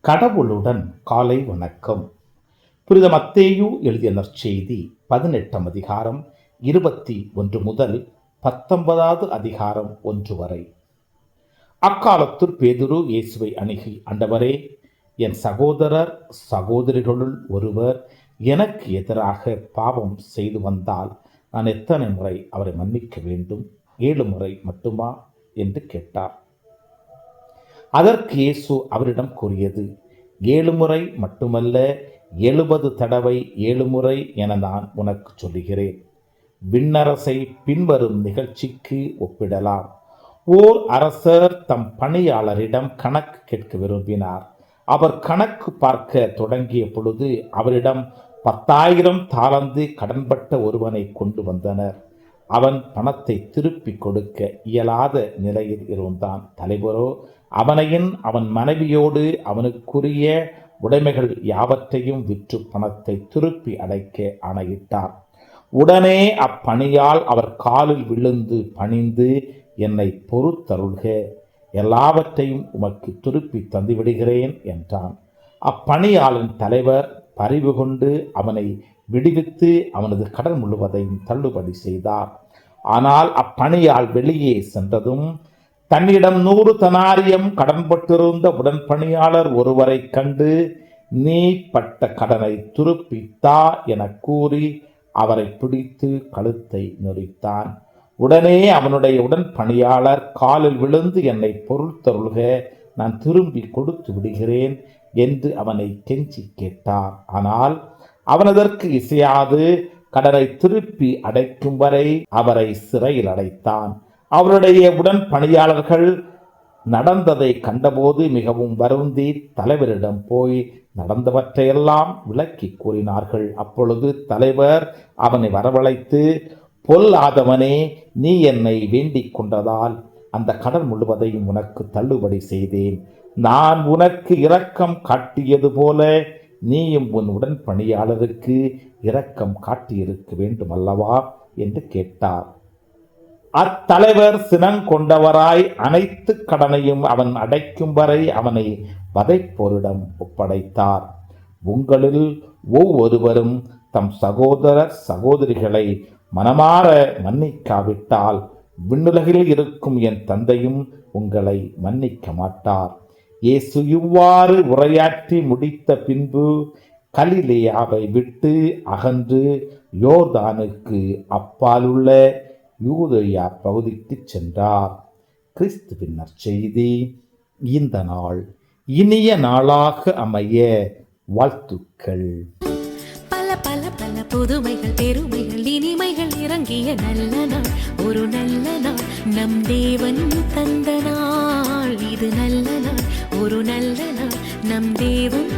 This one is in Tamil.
கடவுளுடன் காலை வணக்கம். புனித மத்தேயு எழுதிய நற்செய்தி 18ஆம் அதிகாரம் 21 முதல் 19வது அதிகாரம் 1 வரை. அக்காலத்தில் பேதுரு இயேசுவை அணுகி, ஆண்டவரே, என் சகோதரர் சகோதரிகளுள் ஒருவர் எனக்கு எதிராக பாவம் செய்து வந்தால் நான் எத்தனை முறை அவரை மன்னிக்க வேண்டும்? 7 முறை மட்டுமா என்று கேட்டார். அதற்கு இயேசு அவரிடம் கூறியது, 7 முறை மட்டுமல்ல, 70 தடவை 7 முறை என நான் உனக்கு சொல்லுகிறேன். விண்ணரசை பின்வரும் நிகழ்ச்சிக்கு ஒப்பிடலாம். ஓர் அரசர் தம் பணியாளரிடம் கணக்கு கேட்க விரும்பினார். அவர் கணக்கு பார்க்க தொடங்கிய பொழுது அவரிடம் 10,000 தாலந்து கடன்பட்ட ஒருவனை கொண்டு வந்தனர். அவன் பணத்தை திருப்பி கொடுக்க இயலாத நிலையில் இருந்தான். தலைவரோ அவனையும் அவன் மனைவியோடு அவனுக்குரிய உடைமைகள் யாவற்றையும் விற்று பணத்தை திருப்பி அடைக்க ஆணையிட்டார். உடனே அப்பணியால் அவர் காலில் விழுந்து பணிந்து, என்னை பொறுத்தருள்க, எல்லாவற்றையும் உமக்கு திருப்பி தந்துவிடுகிறேன் என்றான். அப்பணியாளின் தலைவர் பரிவு கொண்டு அவனை விடுவித்து அவனது கடன் முழுவதையும் தள்ளுபடி செய்தார். ஆனால் அப்பணியால் வெளியே சென்றதும் தன்னிடம் 100 தெனாரியம் கடன்பட்டிருந்த உடன்பணியாளர் ஒருவரை கண்டு, நீ பட்ட கடனை திருப்பித்தா என கூறி அவரை பிடித்து கழுத்தை நெரித்தான். உடனே அவனுடைய உடன்பணியாளர் காலில் விழுந்து, என்னை பொறுத்தருள்க, நான் திரும்பி கொடுத்து விடுகிறேன் என்று அவனை கெஞ்சி கேட்டார். ஆனால் அவன் அதற்கு இசையாது கடனை திருப்பி அடைக்கும் வரை அவரை சிறையில் அடைத்தான். அவருடைய உடன் பணியாளர்கள் நடந்ததை கண்டபோது மிகவும் வருந்தி தலைவரிடம் போய் நடந்தவற்றையெல்லாம் விளக்கி கூறினார்கள். அப்பொழுது தலைவர் அவனை வரவழைத்து, பொல்லாதவனே, நீ என்னை வேண்டிக் கொண்டதால் அந்த கடன் முழுவதையும் உனக்கு தள்ளுபடி செய்தேன். நான் உனக்கு இரக்கம் காட்டியது போல நீயும் உன் உடன் பணியாளருக்கு இரக்கம் காட்டியிருக்க வேண்டும் அல்லவா என்று கேட்டார். அத்தலைவர் சினங்கொண்டவராய் அனைத்து கடனையும் அவன் அடைக்கும் வரை அவனை வதைப்போரிடம் ஒப்படைத்தார். உங்களில் ஒவ்வொருவரும் தம் சகோதரர் சகோதரிகளை மனமாற மன்னிக்காவிட்டால் விண்ணுலகில் இருக்கும் என் தந்தையும் உங்களை மன்னிக்க மாட்டார். இயேசு இவ்வாறு உரையாற்றி முடித்த பின்பு கலிலேயாவை விட்டு அகன்று யோர்தானுக்கு அப்பாலுள்ள யூதேயா பகுதிக்கு சென்றார். கிறிஸ்துவின் நற்செய்தி. இந்த நாள் இனிய நாளாக அமைய வாழ்த்துக்கள். பல பல பல புதுமைகள், பெருமைகள், இனிமைகள் இறங்கிய நல்ல நாள், ஒரு நல்ல நாள், நம் தேவன் தந்த நாள். இது நல்ல நாள், ஒரு நல்ல நாள், நம் தேவன்